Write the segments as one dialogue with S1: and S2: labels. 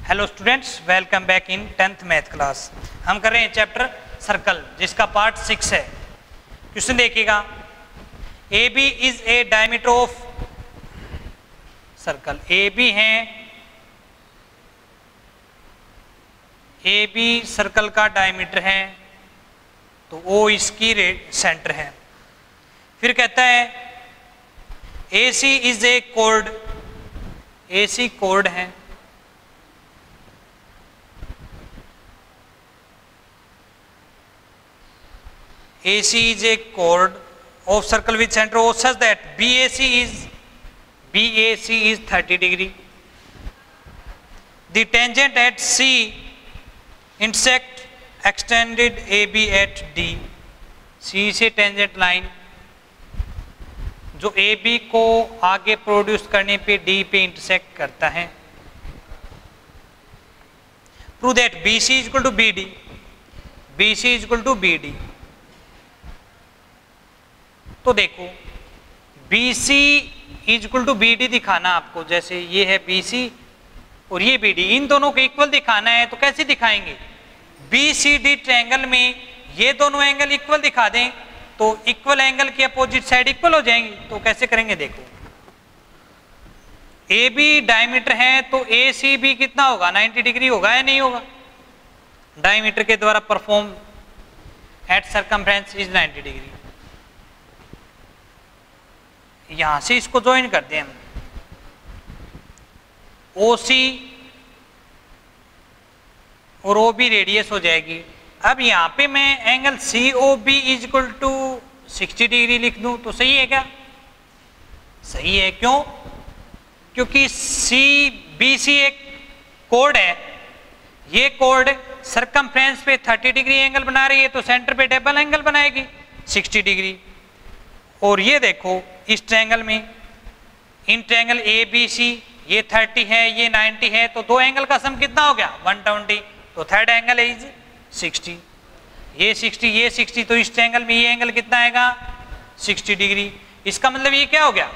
S1: Hello students, welcome back in 10th math class. हम कर रहे हैं चैप्टर सर्कल, जिसका पार्ट 6 है। क्वेश्चन देखिएगा, A B is a diameter of circle. A B है, ए बी सर्कल का डायमीटर है, तो ओ इसकी सेंटर है। फिर कहता है A C is a chord, A C chord है। AC is a chord of circle with center O such that BAC is 30 degree. The tangent at C intersect extended AB at D. C से tangent line जो AB को आगे produce करने पे D पे intersect करता है। Prove that BC is equal to BD. BC is equal to BD. तो देखो BC is equal to BD दिखाना आपको, जैसे ये है BC और ये BD, इन दोनों को इक्वल दिखाना है। तो कैसे दिखाएंगे? BCD ट्रायंगल में ये दोनों एंगल इक्वल दिखा दें तो इक्वल एंगल की अपोजिट साइड इक्वल हो जाएंगी। तो कैसे करेंगे? देखो AB डायमीटर है तो ACB कितना होगा? 90 डिग्री होगा या नहीं होगा? डायमीटर के द्वारा perform at circumference is 90 degree. यहां से इसको ज्वाइन करते हैं हम, OC और OB रेडियस हो जाएगी। अब यहां पे मैं angle COB is equal to 60 degree लिख दूं तो सही है क्या? सही है। क्यों? क्योंकि CBC एक कोड है, ये कोड सर्कमफ्रेंस पे 30 डिग्री एंगल बना रही है, तो सेंटर पे डबल एंगल बनाएगी 60 डिग्री। और ये देखो इस ट्रायंगल में, इन ट्रायंगल ABC ये 30 है, ये 90 है, तो दो एंगल का सम कितना हो गया? 120। तो थर्ड एंगल इज 60, ये 60, ये 60, तो इस ट्रायंगल में ये एंगल कितना आएगा? 60 डिग्री। इसका मतलब ये क्या हो गया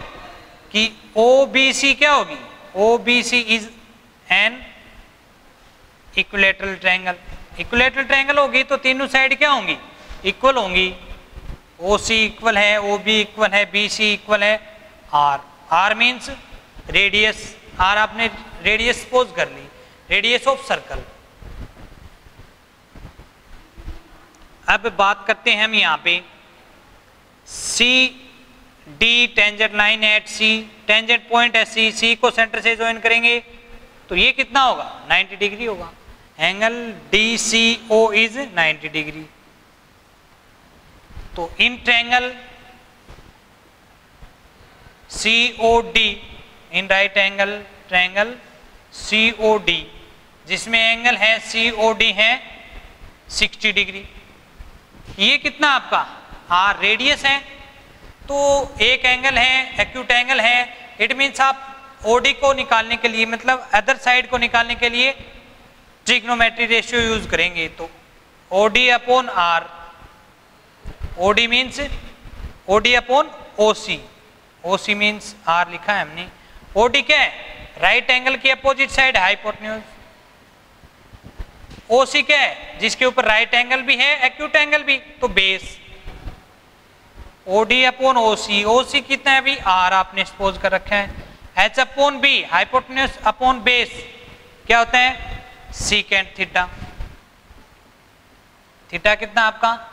S1: कि OBC क्या होगी? OBC is an equilateral triangle. Equilateral triangle होगी तो तीनों साइड क्या होंगी? इक्वल होंगी। OC इक्वल है, OB इक्वल है, BC इक्वल है R। R means radius, R आपने रेडियस सपोज कर ली, रेडियस ऑफ सर्कल। अब बात करते हैं हम यहाँ पे CD tangent line at C, tangent point है C, C को सेंटर से ज्वाइन करेंगे तो ये कितना होगा? 90 डिग्री होगा। Angle DCO is 90 degree. तो in triangle COD, in right angle triangle COD, जिसमें एंगल है COD है 60 डिग्री। ये कितना आपका R रेडियस है, तो एक एंगल है, एक्यूट एंगल है। इट मीन्स आप OD को निकालने के लिए, मतलब अदर साइड को निकालने के लिए ट्रिग्नोमेट्री रेशियो यूज करेंगे। तो OD upon R, OD means OD upon OC, OC means R लिखा है हमने। OD क्या है? राइट एंगल की अपोजिट साइड हाइपोटेन्यूज। OC क्या है? जिसके ऊपर राइट एंगल भी है, एक्यूट एंगल भी, तो base. OD upon OC, OC कितना है अभी? R आपने सपोज कर रखा है। H upon B, hypotenuse upon base क्या होता है? Secant theta. थीटा कितना आपका?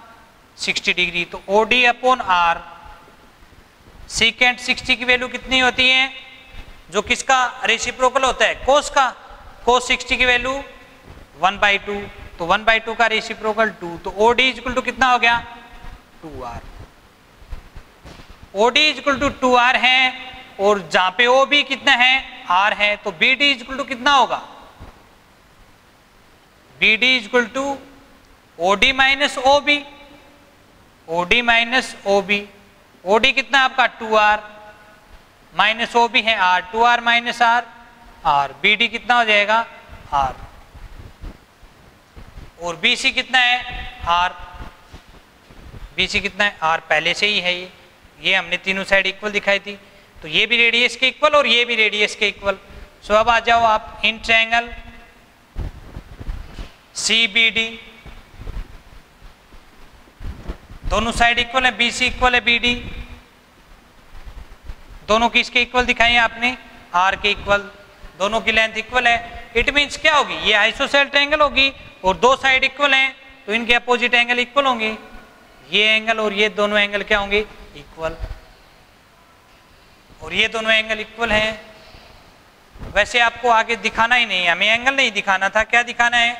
S1: 60 डिग्री। तो OD अपॉन R, सीकेंट 60 की वैल्यू कितनी होती है? जो किसका रेसिप्रोकल होता है? कोस का। कोस 60 की वैल्यू 1/2, तो 1/2 का रेसिप्रोकल 2। तो OD इज इक्वल टू कितना हो गया? 2R। OD is equal to 2R है, और जहां पे OB कितना है? R है, तो BD इज इक्वल टू कितना होगा? BD is equal to OD minus OB, OD minus OB। OD कितना आपका? 2R, माइनस OB है R, 2R minus R, R। BD कितना हो जाएगा? R। और BC कितना है? R। BC कितना है? R पहले से ही है। ये हमने तीनों साइड इक्वल दिखाई थी, तो ये भी रेडियस के इक्वल और ये भी रेडियस के इक्वल। सो अब आ जाओ आप इन ट्रायंगल CBD, दोनों साइड इक्वल है, BC इक्वल है BD, दोनों किसके इक्वल दिखाई आपने, R के इक्वल, दोनों की लेंथ इक्वल है। इट मीन्स क्या होगी, ये आइसोसेल ट्रायंगल होगी और दो साइड इक्वल हैं तो इनके अपोजिट एंगल इक्वल होंगे, ये एंगल और ये दोनों एंगल क्या होंगे, इक्वल, और ये दोनों एंगल इक्वल हैं। वैसे आपको आगे दिखाना ही नहीं है, हमें एंगल नहीं दिखाना था, क्या दिखाना है,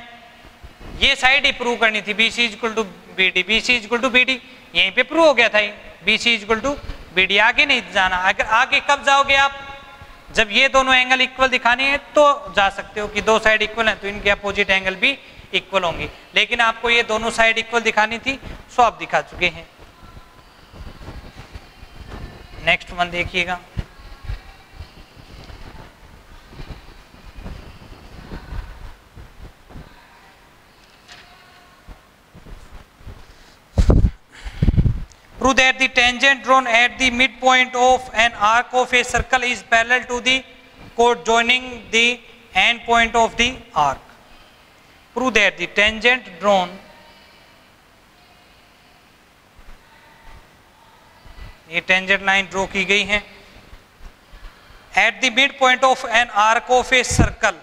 S1: ये साइड ही प्रूव करनी थी, BC equal to BD, BC equal to BD, यहीं पे प्रूव हो गया था, BC इक्वल टू BD, आगे नहीं जाना। अगर आगे कब जाओगे आप, जब ये दोनों एंगल इक्वल दिखाने हैं तो जा सकते हो कि दो साइड इक्वल हैं तो इनके अपोजिट एंगल भी इक्वल होंगे, लेकिन आपको ये दोनों साइड इक्वल दिखानी थी, सो आप दिखा चुके हैं। नेक्स्ट वन देखिएगा, prove that the tangent drawn at the midpoint of an arc of a circle is parallel to the chord joining the end point of the arc. Prove that the tangent drawn, ये tangent line draw की गई है, at the midpoint of an arc of a circle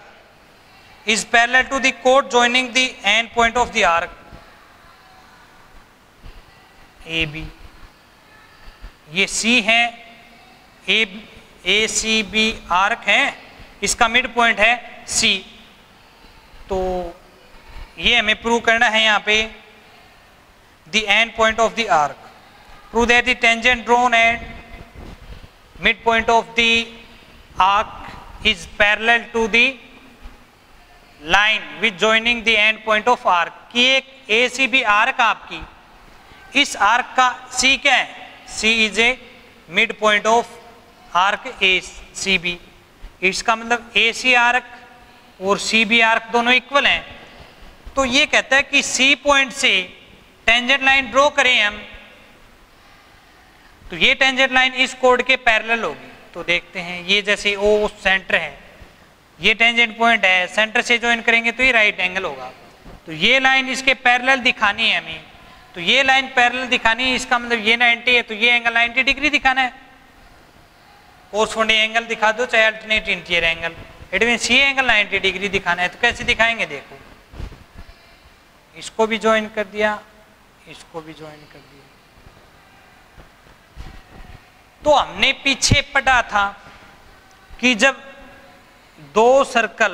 S1: is parallel to the chord joining the end point of the arc AB. ये C है, ACB arc है, इसका mid point है C, तो ये हमें प्रूव करना है यहाँ पे the end point of the arc. Prove that the tangent drawn at mid point of the arc is parallel to the line with joining the end point of arc. की एक ACB arc आपकी, इस arc का C क्या है, C is a mid point of arc ACB, इसका मतलब AC arc और CB आर्क दोनों इक्वल हैं, तो ये कहता है कि C पॉइंट से टेंजेंट लाइन ड्रॉ करें हम, तो ये टेंजेंट लाइन इस कोड के पैरेलल होगी। तो देखते हैं, ये जैसे O सेंटर है, ये टेंजेंट पॉइंट है, सेंटर से ज्वाइन करेंगे तो ये राइट एंगल होगा, तो ये लाइन इसके पैरेलल दिखानी है हमें, तो ये लाइन पैरेलल दिखानी है, इसका मतलब ये 90 है तो ये एंगल 90 डिग्री दिखाना है, कोरस्पोंडिंग एंगल दिखा दो चाहे alternate interior angle, it means ये एंगल 90 डिग्री दिखाना है। तो कैसे दिखाएंगे, देखो इसको भी ज्वाइन कर दिया, इसको भी ज्वाइन कर दिया, तो हमने पीछे पढ़ा था कि जब दो सर्कल,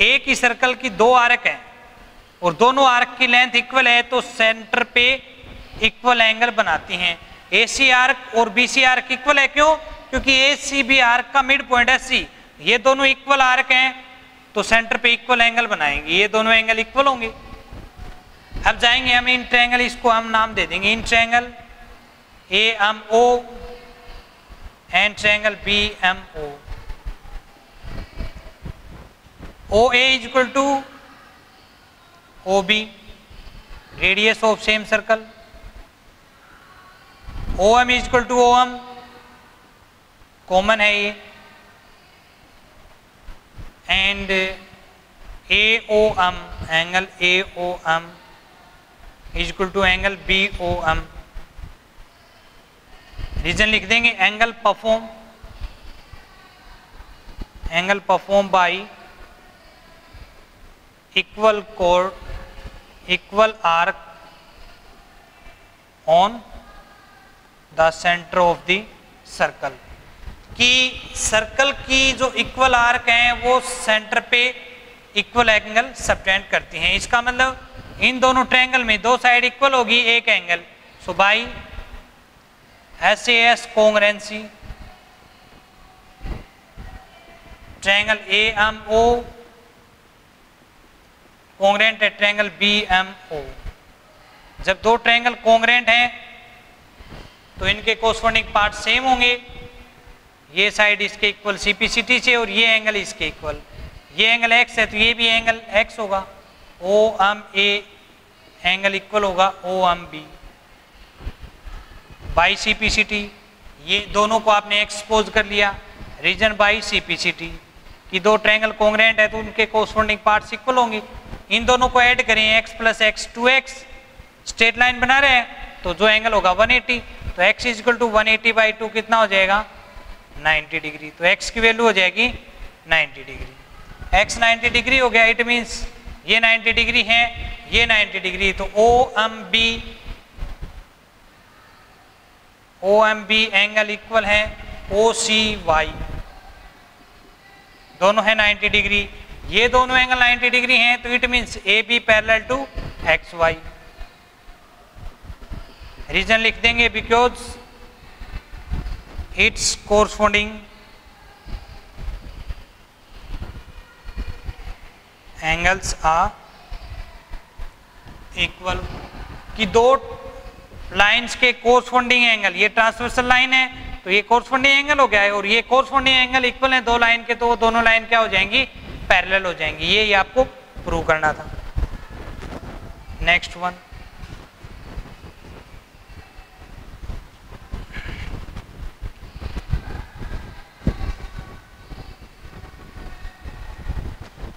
S1: एक ही सर्कल की दो आर्क हैं और दोनों आर्क की लेंथ इक्वल है तो सेंटर पे इक्वल एंगल बनाती हैं। AC आर्क और BC आर्क इक्वल है, क्यों, क्योंकि ACB आर्क का मिड पॉइंट है C, ये दोनों इक्वल आर्क हैं तो सेंटर पे इक्वल एंगल बनाएंगे, ये दोनों एंगल इक्वल होंगे। अब जाएंगे हम इन ट्रायंगल, इसको हम नाम दे देंगे in triangle AMO and triangle BMO। OA is equal to OB, radius of same circle, OM is equal to OM, common है ये, and AOM, angle AOM is equal to angle BOM। Reason लिख देंगे, angle perform by equal कोड, equal arc on the centre of the circle, कि circle की जो equal arc हैं वो सेंटर पे इक्वल एंगल सबटेंड करती हैं। इसका मतलब इन दोनों ट्रायंगल में दो साइड इक्वल होगी, एक angle, so by SAS congruency triangle AMO congruent है ट्रायंगल BMO। जब दो ट्रायंगल कॉन्ग्रुएंट हैं तो इनके कोरस्पोंडिंग पार्ट सेम होंगे, ये साइड इसके इक्वल CPCT से और ये एंगल इसके इक्वल, ये एंगल X है तो ये भी एंगल X होगा, OMA एंगल इक्वल होगा OMB बाई CPCT। ये दोनों को आपने एक्सपोज कर लिया, रीजन बाई CPCT, कि दो ट्रायंगल कॉन्ग्रुएंट है तो उनके कोरस्पोंडिंग पार्ट्स इक्वल होंगे, इन दोनों को ऐड करें x plus x 2x, straight line बना रहे हैं तो जो एंगल होगा 180, तो x इक्वल टू 180/2 कितना हो जाएगा 90 डिग्री। तो x की वैल्यू हो जाएगी 90 डिग्री। x 90 डिग्री हो गया, इट मीन्स ये 90 डिग्री है, ये 90 डिग्री, तो OMB एंगल इक्वल है OCY, दोनों है 90 डिग्री, ये दोनों एंगल 90 डिग्री हैं, तो it means AB parallel to XY। Reason लिख देंगे because its corresponding angles are equal, कि दो लाइंस के कोरस्पॉन्डिंग एंगल, ये ट्रांसवर्सल लाइन है तो ये कोरस्पॉन्डिंग एंगल हो गया है, और ये कोरस्पॉन्डिंग एंगल इक्वल है दो लाइन के, तो दोनों लाइन क्या हो जाएंगी पैरेलल हो जाएंगी। ये आपको प्रूव करना था। नेक्स्ट वन,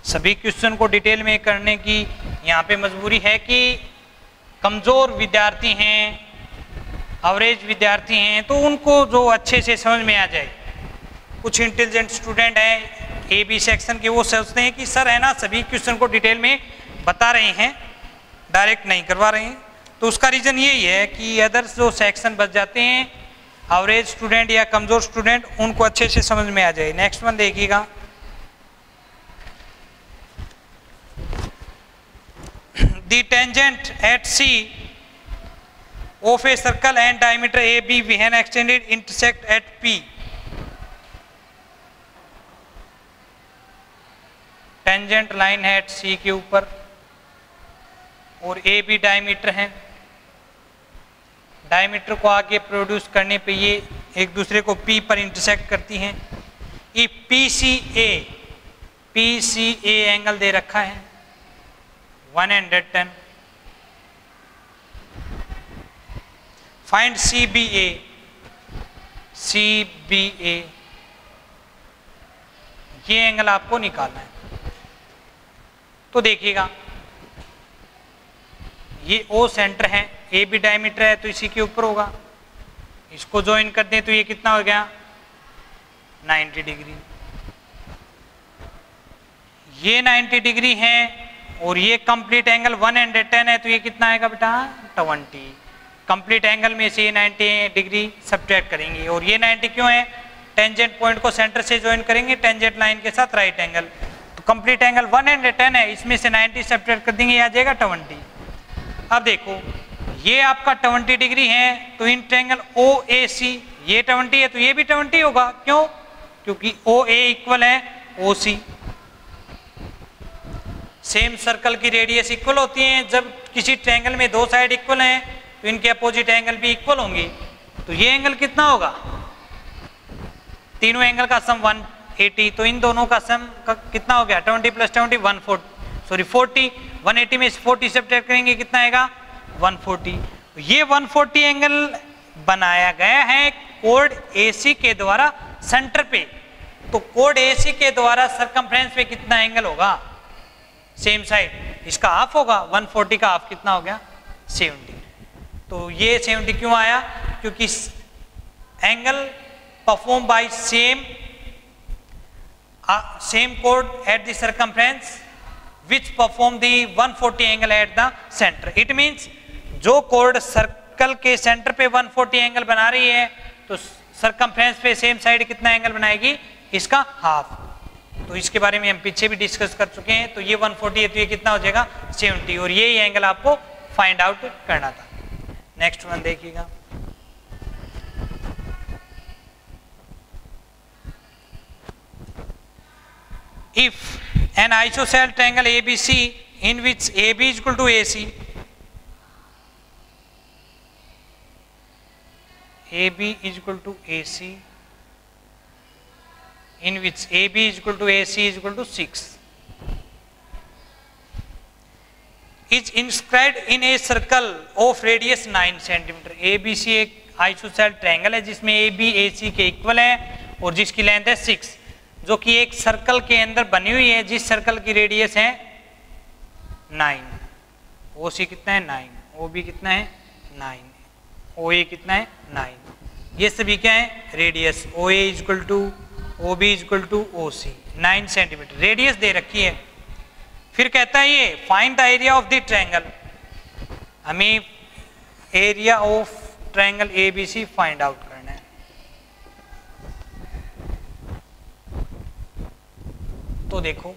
S1: सभी क्वेश्चन को डिटेल में करने की यहाँ पे मजबूरी है कि कमज़ोर विद्यार्थी हैं, एवरेज विद्यार्थी हैं, तो उनको जो अच्छे से समझ में आ जाए। कुछ इंटेलिजेंट स्टूडेंट हैं AB सेक्शन के, वो सोचते हैं कि सर है ना सभी क्वेश्चन को डिटेल में बता रहे हैं, डायरेक्ट नहीं करवा रहे हैं। तो उसका रीज़न यही है कि अदर्स जो सेक्शन बच जाते हैं, एवरेज स्टूडेंट या कमज़ोर स्टूडेंट, उनको अच्छे से समझ में आ जाए। नेक्स्ट वन देखिएगा, The tangent at C of a circle and diameter AB when extended intersect at P. Tangent line है at C के ऊपर और AB डायमीटर है। डायमीटर को आगे प्रोड्यूस करने पे ये एक दूसरे को P पर इंटरसेक्ट करती हैं। ये PCA एंगल दे रखा है 110। फाइंड CBA ये एंगल आपको निकालना है। तो देखिएगा ये O सेंटर है, AB डायमीटर है तो इसी के ऊपर होगा, इसको ज्वाइन कर दें तो ये कितना हो गया 90 डिग्री। ये 90 डिग्री है और ये कंप्लीट एंगल 110 है तो ये कितना आएगा बेटा 20। कंप्लीट एंगल में से ये 90 डिग्री सब्ट्रैक्ट करेंगे, और ये 90 क्यों है, टेंजेंट पॉइंट को सेंटर से ज्वाइन करेंगे टेंजेंट लाइन के साथ राइट एंगल, तो कंप्लीट एंगल 110 है, इसमें से 90 सब्ट्रैक्ट कर देंगे, आ जाएगा 20। अब देखो ये आपका 20 डिग्री है तो इन ट्रायंगल OAC ये 20 है तो ये भी 20 होगा, क्यों, क्योंकि OA इक्वल है OC। सेम सर्कल की रेडियस इक्वल होती है, जब किसी ट्रायंगल में दो साइड इक्वल हैं तो इनके अपोजिट एंगल भी इक्वल होंगे। तो ये एंगल कितना होगा, तीनों एंगल का सम 180, तो इन दोनों का सम कितना हो गया 20 + 20 40। 180 में 40 सब्ट्रैक्ट करेंगे कितना आएगा 140। ये 140 एंगल बनाया गया है कोड AC के द्वारा सेंटर पे, तो कोड AC के द्वारा सरकमफ्रेंस पे कितना एंगल होगा सेम साइड, इसका हाफ होगा, 140 का हाफ कितना हो गया 70। तो ये 70 क्यों आया, क्योंकि angle perform by same code at the circumference which perform the 140 angle at the centre. It means जो कोड सर्कल के सेंटर पे 140 एंगल बना रही है तो सरकमफ्रेंस पे सेम साइड कितना एंगल बनाएगी, इसका हाफ। तो इसके बारे में हम पीछे भी डिस्कस कर चुके हैं। तो ये 140 है तो ये कितना हो जाएगा 70, और ये एंगल आपको फाइंड आउट करना था। नेक्स्ट वन देखिएगा, if an isosceles triangle ABC in which AB is equal to AC, AB is equal to AC, in which AB is equal to AC is equal to 6, is inscribed in a circle of radius 9 cm। ABC एक isosceles triangle है जिसमें AB AC के equal है और जिसकी length है 6, जो कि एक सर्कल के अंदर बनी हुई है, जिस सर्कल की रेडियस है 9, ओ सी कितना है 9, ओ बी कितना है 9, ओ ए कितना है 9। ये सभी क्या है radius, O A is equal to O B is equal to O C, 9 centimetre radius दे रखी है। फिर कहता है ये find the area of the triangle, हमें area of triangle A B C find out करना है। तो देखो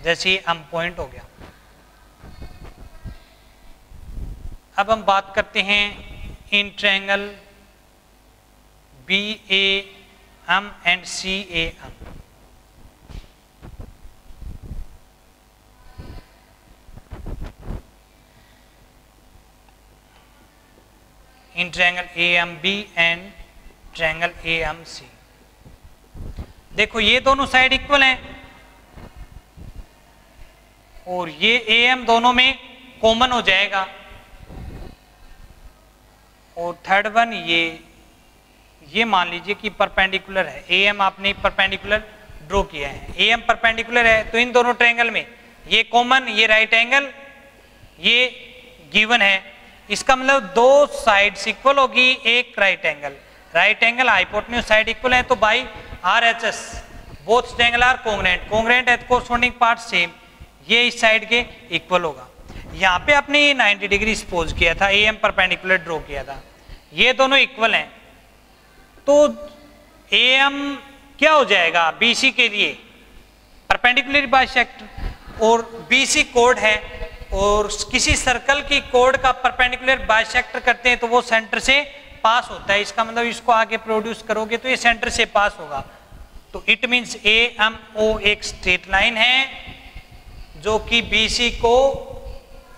S1: जैसे हम पॉइंट हो गया, अब हम बात करते हैं in triangle B A M and C A M. In triangle A M B and triangle A M C, देखो ये दोनों साइड इक्वल हैं और ये ए एम दोनों में कॉमन हो जाएगा। और थर्ड वन ये मान लीजिए कि परपेंडिकुलर है, ए एम आपने परपेंडिकुलर ड्रॉ किया है, ए एम परपेंडिकुलर है, तो इन दोनों ट्रायंगल में ये कॉमन, ये राइट एंगल ये गिवन है, इसका मतलब दो साइड्स इक्वल होगी, एक right angle hypotenuse side equal है, तो by R H S both triangle are congruent at corresponding part same, ये इस साइड के इक्वल होगा। यहाँ पे आपने 90 डिग्री सपोज किया था, ए एम परपेंडिकुलर ड्रॉ किया था, ये दोनों इक्वल हैं, तो ए एम क्या हो जाएगा बी सी के लिए परपेंडिकुलर बाइसेक्टर, और बी सी कोड है और किसी सर्कल की कोड का परपेंडिकुलर बाइसेक्टर करते हैं तो वो सेंटर से पास होता है, इसका मतलब इसको आगे प्रोड्यूस करोगे तो ये सेंटर से पास होगा। तो it means A M O एक स्ट्रेट लाइन है जो कि बी सी को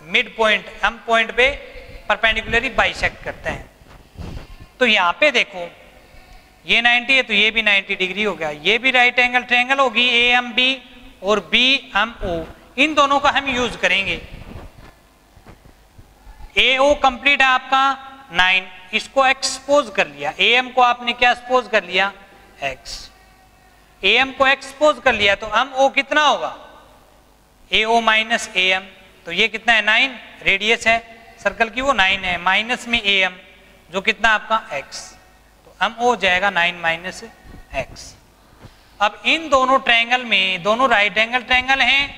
S1: मिड पॉइंट एम पॉइंट पे परपेंडिकुलरली बाइसेक्ट करते हैं। तो यहाँ पे देखो ये 90 है तो ये भी 90 डिग्री हो गया, ये भी राइट एंगल ट्रायंगल होगी ए एम बी और बी एम ओ, इन दोनों का हम यूज करेंगे। ए ओ कंप्लीट है आपका 9, इसको एक्सपोज कर लिया, ए एम को आपने क्या सपोज कर लिया x, ए एम को एक्सपोज कर लिया तो एम ओ कितना होगा ए ओ माइनस ए एम, तो ये कितना है 9, रेडियस है सर्कल की वो 9 है, माइनस में ए एम जो कितना आपका x, तो एम ओ जाएगा 9 माइनस x। अब इन दोनों ट्रायंगल में, दोनों राइट एंगल ट्रायंगल हैं,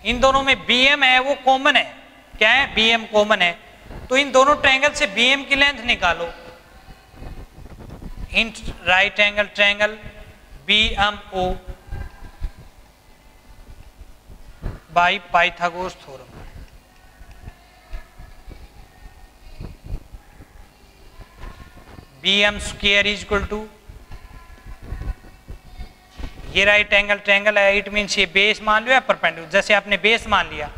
S1: इन दोनों में बी एम है वो कॉमन है, क्या है बी एम कॉमन है, तो इन दोनों ट्रायंगल से बी एम की लेंथ निकालो। In right angle triangle B M O by Pythagoras theorem, B M square is equal to, ये राइट एंगल ट्रायंगल है, इट मीन्स ये बेस मान लो या परपेंडिकुलर, जैसे आपने बेस मान लिया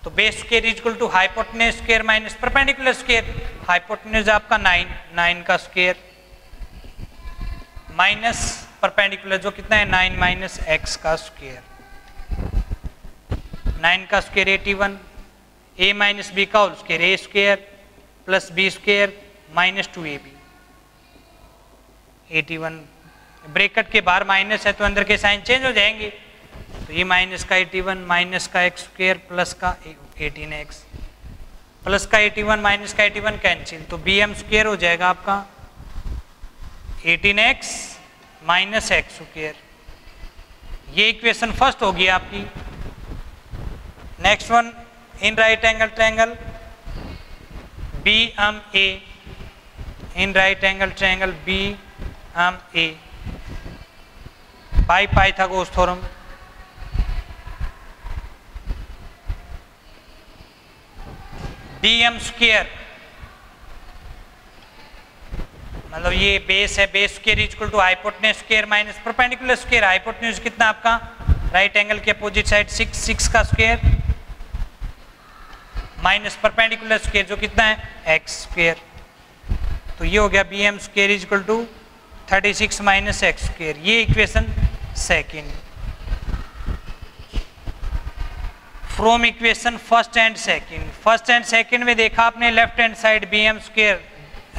S1: तो base square is equal to hypotenuse square minus perpendicular square, hypotenuse आपका 9 का स्क्वायर माइनस परपेंडिकुलर जो कितना है 9 माइनस एक्स का स्क्वायर, 9 का स्क्वायर 81, ए माइनस बी का whole square, A square plus B square minus 2ab, 81, bracket के बाहर माइनस है तो अंदर के साइन चेंज हो जाएंगे, तो ये माइनस का 81 माइनस का एक्स स्क्वायर प्लस का 18x, प्लस का 81 माइनस का 81 कैंसिल, तो बी एम स्क्वायर हो जाएगा आपका 18x माइनस एक्स स्क्वायर, ये इक्वेशन फर्स्ट होगी आपकी। Next one in right angle triangle B M A, in right angle triangle B M A by Pythagoras theorem, D M square मतलब ये base है, base square equal to hypotenuse square minus perpendicular square, hypotenuse कितना आपका right angle के opposite side 6 का square minus perpendicular square जो कितना है एक्स स्क्वायर, तो ये हो गया B M square equal to 36 minus x square, ये equation second from equation first and second. First and second में देखा आपने left hand side B M square,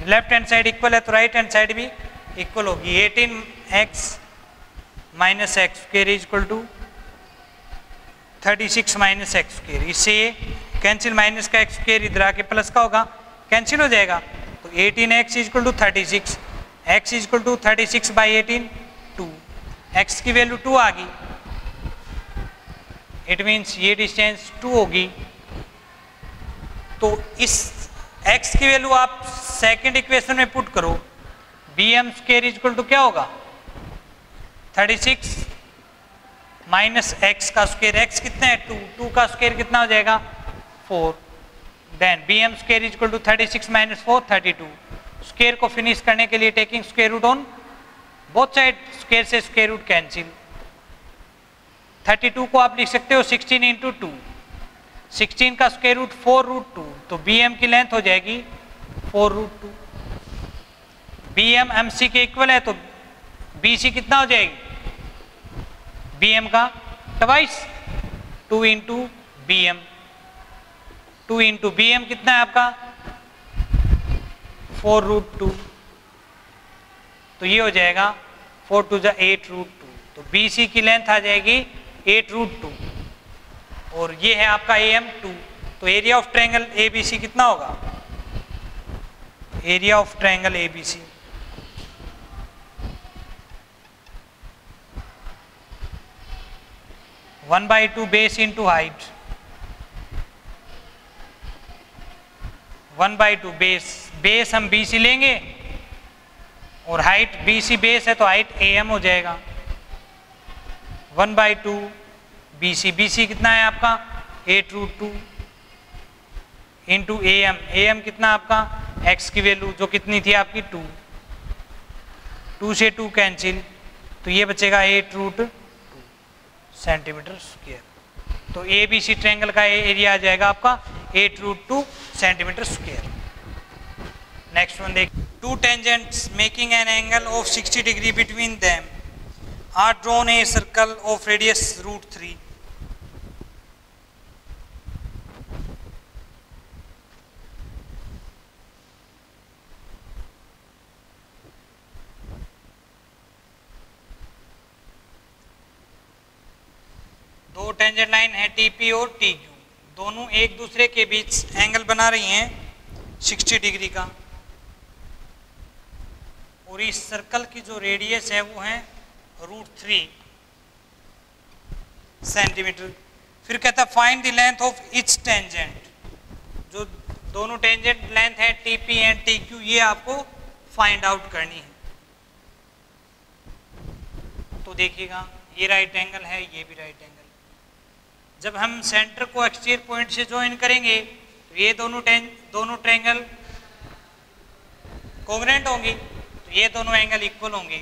S1: left hand side equal है तो राइट हैंड साइड भी equal होगी, 18x minus x square is equal to 36 minus X square, इससे ये cancel, minus का एक्स स्क्वेयर इधर आके प्लस का होगा, कैंसिल हो जाएगा। तो 18x equal to 36, x equal to 36 by 18 2, x की वैल्यू 2 आ गई, इट मीन्स ये डिस्टेंस 2 होगी। तो इस x की वैल्यू आप सेकंड इक्वेशन में पुट करो, B M square equal to क्या होगा 36 माइनस एक्स का स्क्वेयर, एक्स कितना है 2, 2 का स्क्वेयर कितना हो जाएगा 4, then B M square equal to 36 minus 4 32। Square को फिनिश करने के लिए taking square root on both side, square से स्क्वेयर रूट कैंसिल। 32 को आप लिख सकते हो 16 इंटू 2, 16 का स्क्वेयर रूट 4 रूट 2, तो बी एम की लेंथ हो जाएगी 4 root 2। B M M C के इक्वल है, तो बी सी कितना हो जाएगी बी एम का twice, 2 into B M, 2 into B M कितना है आपका 4 रूट 2, तो ये हो जाएगा 4 टू जा 8 रूट 2, तो बी सी की लेंथ आ जाएगी 8 रूट 2, और ये है आपका ए एम 2। तो area of triangle A B C कितना होगा, area of triangle A B C 1/2 base into height, 1/2 base, base हम बी सी लेंगे और हाइट बी सी बेस है तो हाइट ए एम हो जाएगा, 1/2 बी सी, बी सी कितना है आपका 8 रूट 2 इंटू ए एम कितना आपका एक्स की वैल्यू जो कितनी थी आपकी 2, 2 से 2 कैंसिल, तो ये बचेगा 8 रूट 2 सेंटीमीटर स्क्वायर। तो ए बी सी ट्रायंगल का एरिया आ जाएगा आपका 8 root 2 centimetre square. Next one देख, two tangents making an angle of 60 degree between them are drawn a circle of radius root 3। दो टेंजेंट लाइन है TP और T Q, दोनों एक दूसरे के बीच एंगल बना रही हैं 60 डिग्री का, और इस सर्कल की जो रेडियस है वो है रूट 3 सेंटीमीटर। फिर कहता है find the length of each tangent, जो दोनों टेंजेंट लेंथ है टीपी एंड टी क्यू, ये आपको फाइंड आउट करनी है। तो देखिएगा ये राइट एंगल है, ये भी राइट एंगल। जब हम सेंटर को एक्सटीरियर पॉइंट से ज्वाइन करेंगे तो ये दोनों ट्रायंगल कोंग्रुएंट होंगी, तो ये दोनों एंगल इक्वल होंगे।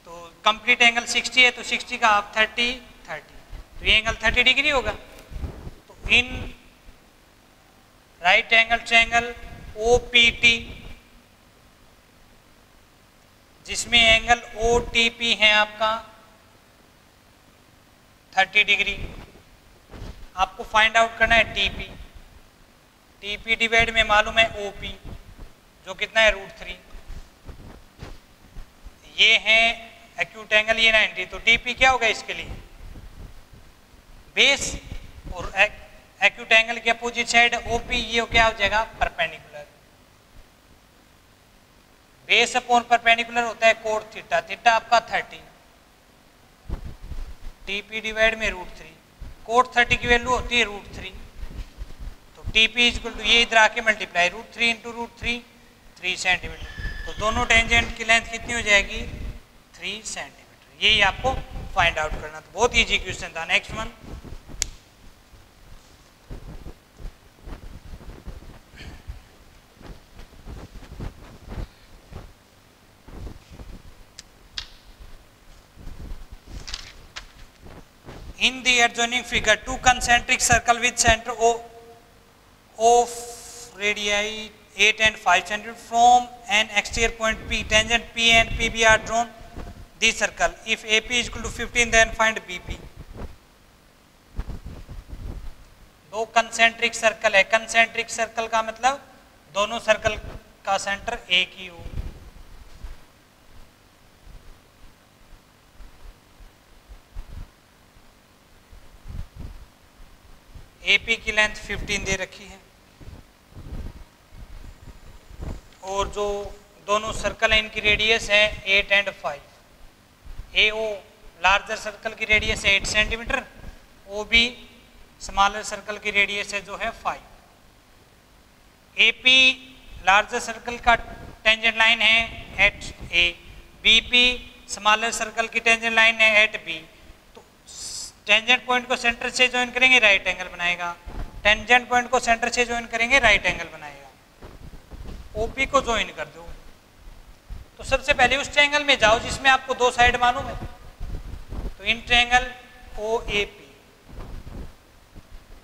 S1: तो कंप्लीट एंगल 60 है, तो 60 का आप 30 30, तो ये एंगल 30 डिग्री होगा। तो इन राइट एंगल ट्रायंगल OPT, जिसमें एंगल OTP है आपका 30 डिग्री, आपको फाइंड आउट करना है टीपी। टीपी डिवाइड में मालूम है ओपी जो कितना है रूट 3, ये है एक्यूट एंगल, ये 90, तो टीपी क्या होगा इसके लिए बेस, और एक्यूट एंगल के अपोजिट साइड ओपी, ये क्या हो जाएगा परपेंडिकुलर। बेस अपॉन परपेंडिकुलर होता है कोट थीटा, थीटा आपका 30, टीपी डिवाइड में रूट 3, कोट 30 की वैल्यू होती है रूट 3, तो टीपी इक्वल टू ये इधर आके multiply root 3 into root 3 centimetre. तो दोनों टेंजेंट की लेंथ कितनी हो जाएगी 3 सेंटीमीटर। यही आपको फाइंड आउट करना था, बहुत इजी क्वेश्चन था। Next one, in the adjoining figure two concentric circle with center of radii 8 and 5 cm from an exterior point P, tangent P and PB are drawn this circle. If AP is equal to 15 then find BP। दो concentric circle है, concentric circle का मतलब दोनों circle का centre एक ही हो। AP की length 15 दे रखी है और जो दोनों सर्कल है इनकी रेडियस है 8 एंड 5। AO लार्जर सर्कल की रेडियस है 8 सेंटीमीटर, OB स्मॉलर सर्कल की रेडियस है जो है 5। AP लार्जर सर्कल का टेंजेंट लाइन है at A, BP smaller circle की टेंजेंट लाइन है एट B। तो टेंजेंट पॉइंट को सेंटर से ज्वाइन करेंगे राइट एंगल बनाएगा, टेंजेंट पॉइंट को सेंटर से ज्वाइन करेंगे राइट एंगल बनाएगा। OP को ज्वाइन कर दो। तो सबसे पहले उस ट्रायंगल में जाओ जिसमें आपको दो साइड मालूम है। तो in triangle OAP,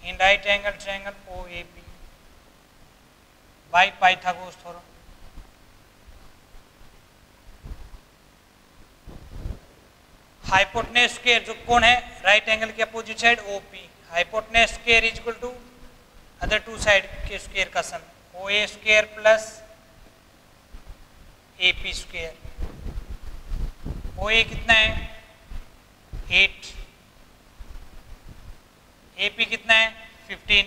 S1: in right angle triangle OAP by Pythagoras theorem. Hypotenuse square जो कोण है राइट एंगल के opposite side OP, hypotenuse square is equal to other two side के स्क्वायर का sum OA square plus AP square. OA कितना है 8, AP कितना है 15,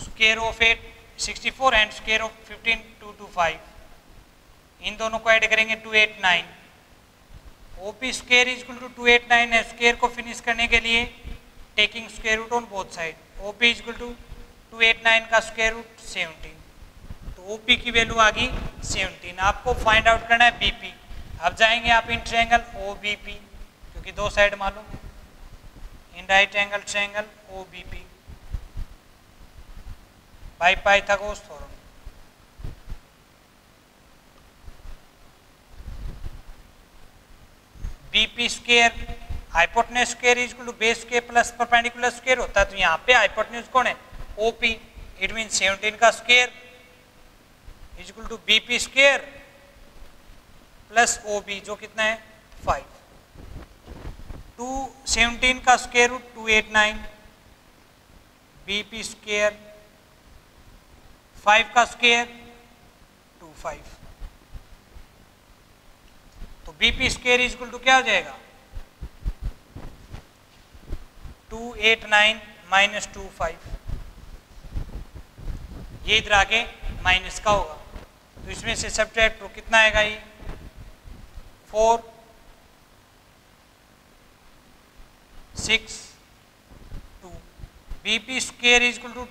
S1: square of 8 64 and square of 15 225। इन दोनों को ऐड करेंगे 289। OP square is equal to 289 है। स्क्वायर को फिनिश करने के लिए taking square root on both side, OP is equal to 289 का स्क्वायर रूट 17। तो OP की वैल्यू आ गई 17। आपको फाइंड आउट करना है BP। अब जाएंगे आप इन ट्रायंगल OBP क्योंकि दो साइड मालूम है, in right angle triangle OBP by Pythagoras theorem. BP square hypotenuse square is equal to base square plus perpendicular square होता है। तो यहाँ पे हाइपोटेनस कौन है OP, इट मीन 17 का square is equal to BP square plus OB जो कितना है 5। 217 का स्क्वायर रूट 289, BP स्क्वायर 5 का स्क्वायर 25। तो BP square is equal to क्या हो जाएगा 289 माइनस 25। ये इधर आके माइनस का होगा तो इसमें से सब्ट्रैक्ट करो, कितना आएगा ये 4 6 2। BP square is equal to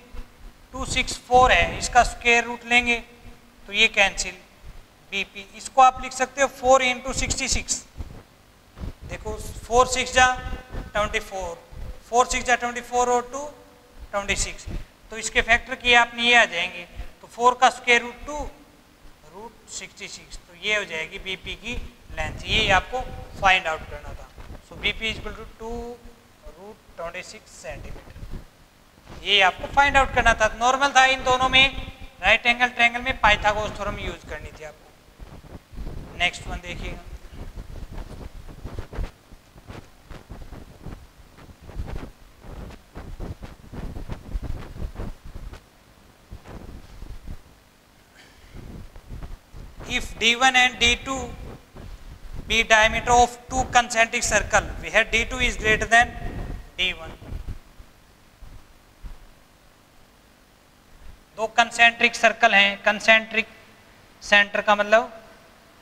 S1: 264 है, इसका स्क्वायर रूट लेंगे तो ये कैंसिल BP। इसको आप लिख सकते हो 4 इंटू 66। देखो 4 6 जा 24, 4 6 जा 24 और 2 26। तो इसके फैक्टर किए आपने ये आ जाएंगे। तो 4 का स्क्वायर रूट 2 रूट 66। तो ये हो जाएगी BP की लेंथ। ये आपको फाइंड आउट करना था। So BP is equal to 2 root 26 centimetre. ये आपको फाइंड आउट करना था। नॉर्मल था इन दोनों में, राइट एंगल ट्रायंगल में पाइथागोरस थ्योरम यूज करनी थी आपको। नेक्स्ट वन देखिएगा। If D1 and D2 be diameter of two concentric circle, where D2 is greater than D1। दो कंसेंट्रिक सर्कल हैं, कंसेंट्रिक सेंटर का मतलब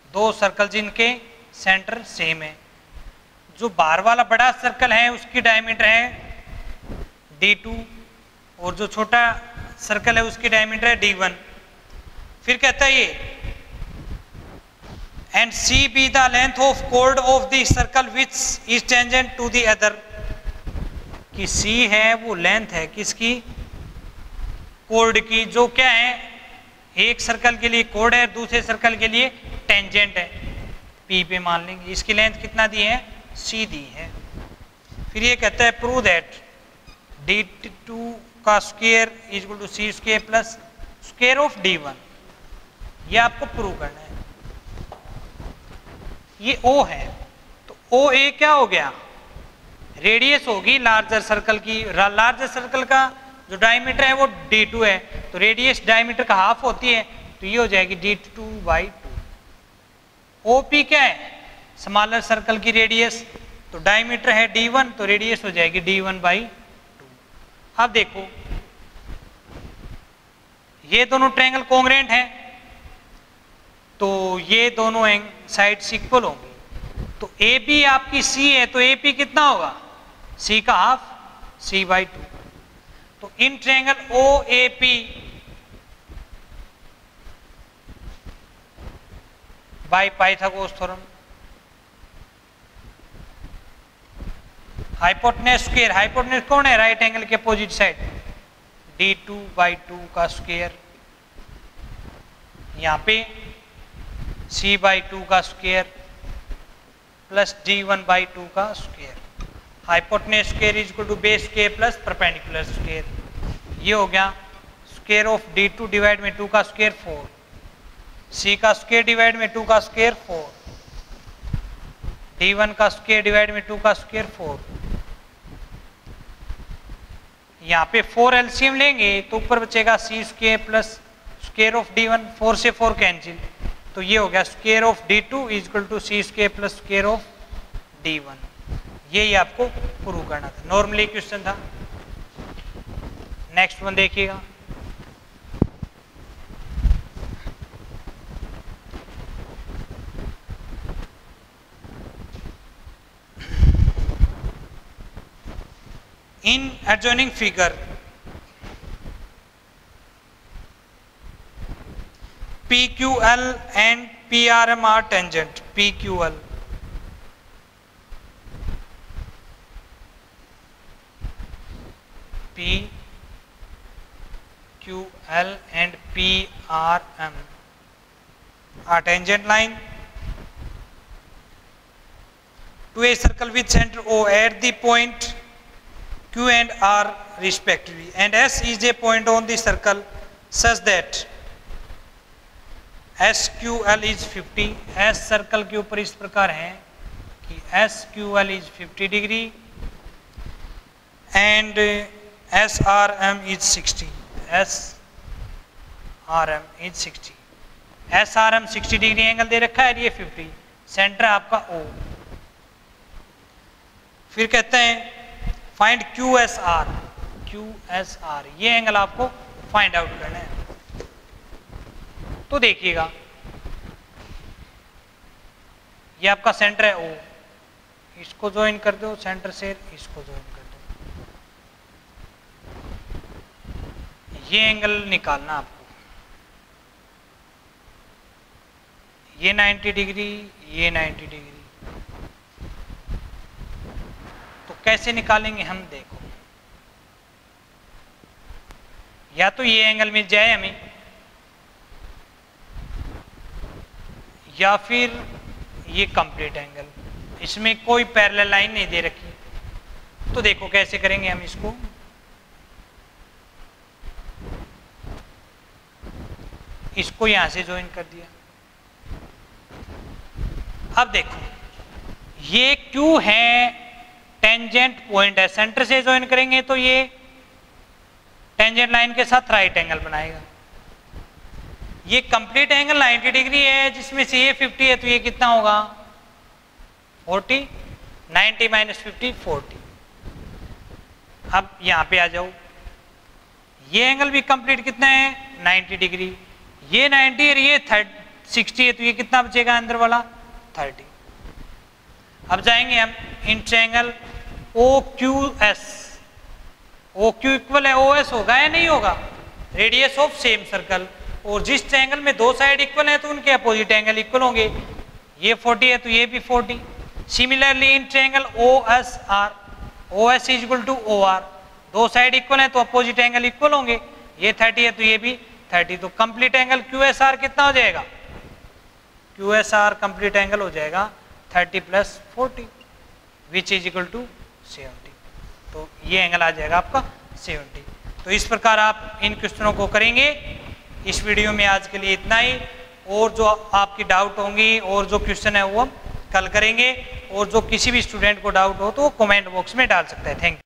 S1: दो सर्कल जिनके सेंटर सेम है। जो बाहर वाला बड़ा सर्कल है उसकी डायमीटर है D2 और जो छोटा सर्कल है उसकी डायमीटर है D1। फिर कहता है ये and C be the length of chord of the circle which is tangent to the other। कि C है वो लेंथ है किसकी कोड की, जो क्या है एक सर्कल के लिए कोड है दूसरे सर्कल के लिए टेंजेंट है। P पे मान लेंगे इसकी लेंथ कितना दी है C दी है। फिर ये कहता है प्रूव दैट D2 का square is equal to C square plus square of D1। ये आपको प्रूव करना है। ये O है तो OA क्या हो गया रेडियस होगी लार्जर सर्कल की। लार्जर सर्कल का जो डायमीटर है वो D2 है तो रेडियस डायमीटर का हाफ होती है तो ये हो जाएगी D2/2। OP क्या है स्मॉलर सर्कल की रेडियस तो डायमीटर है d1 तो रेडियस हो जाएगी d1/2। अब देखो ये दोनों ट्रायंगल कॉन्ग्रुएंट हैं तो ये दोनों साइड्स इक्वल होंगी। तो ए बी आपकी सी है तो ए पी कितना होगा सी का हाफ c/2। तो in triangle O A P by Pythagoras theorem hypotenuse square, hypotenuse कौन है राइट एंगल के अपोजिट साइड, d2/2 का स्क्वायर, यहाँ पे c/2 का स्क्वायर प्लस d1/2 का square. Hypotenuse square is equal to base square plus perpendicular square. ये हो गया स्क्वायर ऑफ d2 डिवाइड में 2 का स्क्वायर 4, c का स्क्वायर डिवाइड में 2 का स्क्वायर 4, d1 का स्क्वायर डिवाइड में 2 का स्क्वायर 4। यहाँ पे 4 एलसीएम लेंगे तो ऊपर बचेगा c square plus square of d1, 4 से 4 कैंसिल, तो ये हो गया square of d2 is equal to c square plus square of d1। यही आपको प्रूव करना था, नॉर्मली क्वेश्चन था। नेक्स्ट वन देखिएगा, in adjoining figure PQL and PRM are tangent, PQL and PRM are tangent line to a circle with center O at the point Q and R respectively, and S is a point on the circle such that SQL is 50। S circle के ऊपर इस प्रकार है कि SQL is 50 degree and SRM is 60। SRM is 60। SRM 60 degree angle दे रखा है, ये 50, सेंटर आपका O। फिर कहते हैं फाइंड QSR, QSR ये एंगल आपको फाइंड आउट करना है। तो देखिएगा ये आपका सेंटर है O, इसको ज्वाइन कर दो सेंटर से, इसको ज्वाइन कर दो, ये एंगल निकालना आपको, ये 90 डिग्री, ये 90 डिग्री। तो कैसे निकालेंगे हम, देखो या तो ये एंगल मिल जाए हमें या फिर ये कंप्लीट एंगल, इसमें कोई पैरेलल लाइन नहीं दे रखी। तो देखो कैसे करेंगे हम इसको, इसको यहां से ज्वाइन कर दिया। अब देखो ये Q है टेंजेंट पॉइंट है, सेंटर से ज्वाइन करेंगे तो ये टेंजेंट लाइन के साथ राइट एंगल बनाएगा। ये कंप्लीट एंगल 90 डिग्री है जिसमें से ये 50 है, तो ये कितना होगा 40, 90 माइनस 50 40। अब यहां पे आ जाओ, ये एंगल भी कंप्लीट कितना है 90 डिग्री, ये 90 और ये 60 है, तो ये कितना बचेगा अंदर वाला 30। अब जाएंगे हम in triangle OQS, OQ equal है OS होगा या नहीं होगा, रेडियस ऑफ सेम सर्कल, और जिस ट्रायंगल में दो साइड इक्वल है तो उनके अपोजिट एंगल इक्वल होंगे, ये 40 है तो ये भी 40। Similarly in triangle OSR, OS is equal to OR, दो साइड इक्वल है तो अपोजिट एंगल इक्वल होंगे, ये 30 है तो ये भी 30। तो कंप्लीट एंगल QSR कितना हो जाएगा, QSR कंप्लीट एंगल हो जाएगा 30 plus 40 which is equal to 70। तो ये एंगल आ जाएगा आपका 70। तो इस प्रकार आप इन क्वेश्चनों को करेंगे। इस वीडियो में आज के लिए इतना ही, और जो आपकी डाउट होंगी और जो क्वेश्चन है वो हम कल करेंगे, और जो किसी भी स्टूडेंट को डाउट हो तो वो कमेंट बॉक्स में डाल सकता है। Thank you.